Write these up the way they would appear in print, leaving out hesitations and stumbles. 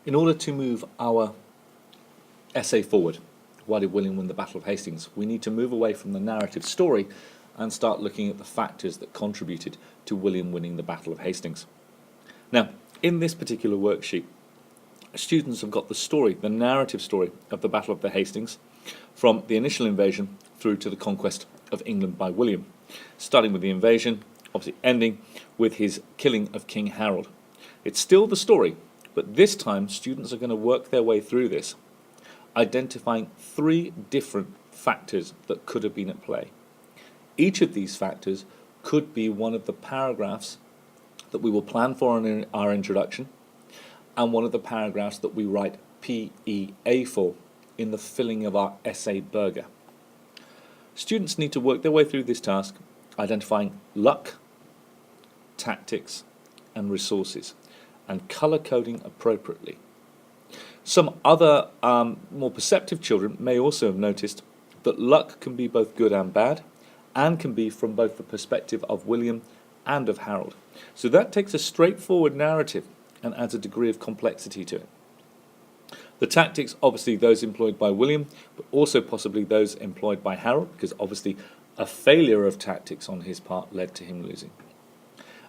In order to move our essay forward, why did William win the Battle of Hastings, we need to move away from the narrative story and start looking at the factors that contributed to William winning the Battle of Hastings. Now, in this particular worksheet, students have got the story, the narrative story of the Battle of the Hastings, from the initial invasion through to the conquest of England by William, starting with the invasion, obviously ending with his killing of King Harold. It's still the story, but this time students are going to work their way through this, identifying 3 different factors that could have been at play. Each of these factors could be one of the paragraphs that we will plan for in our introduction, and one of the paragraphs that we write PEA for in the filling of our essay burger. Students need to work their way through this task, identifying luck, tactics, and resources, and colour coding appropriately. Some other more perceptive children may also have noticed that luck can be both good and bad, and can be from both the perspective of William and of Harold. So that takes a straightforward narrative and adds a degree of complexity to it. The tactics, obviously those employed by William, but also possibly those employed by Harold, because obviously a failure of tactics on his part led to him losing.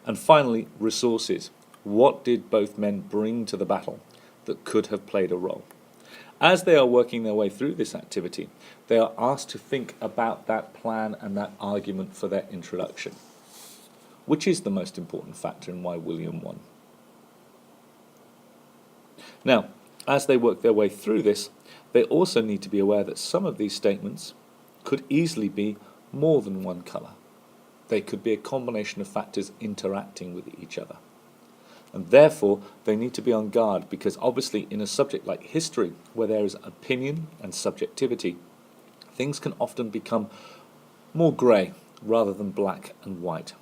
And finally, resources. What did both men bring to the battle that could have played a role? As they are working their way through this activity, they are asked to think about that plan and that argument for their introduction. Which is the most important factor in why William won? Now, as they work their way through this, they also need to be aware that some of these statements could easily be more than one colour. They could be a combination of factors interacting with each other. And therefore, they need to be on guard, because obviously in a subject like history, where there is opinion and subjectivity, things can often become more grey rather than black and white.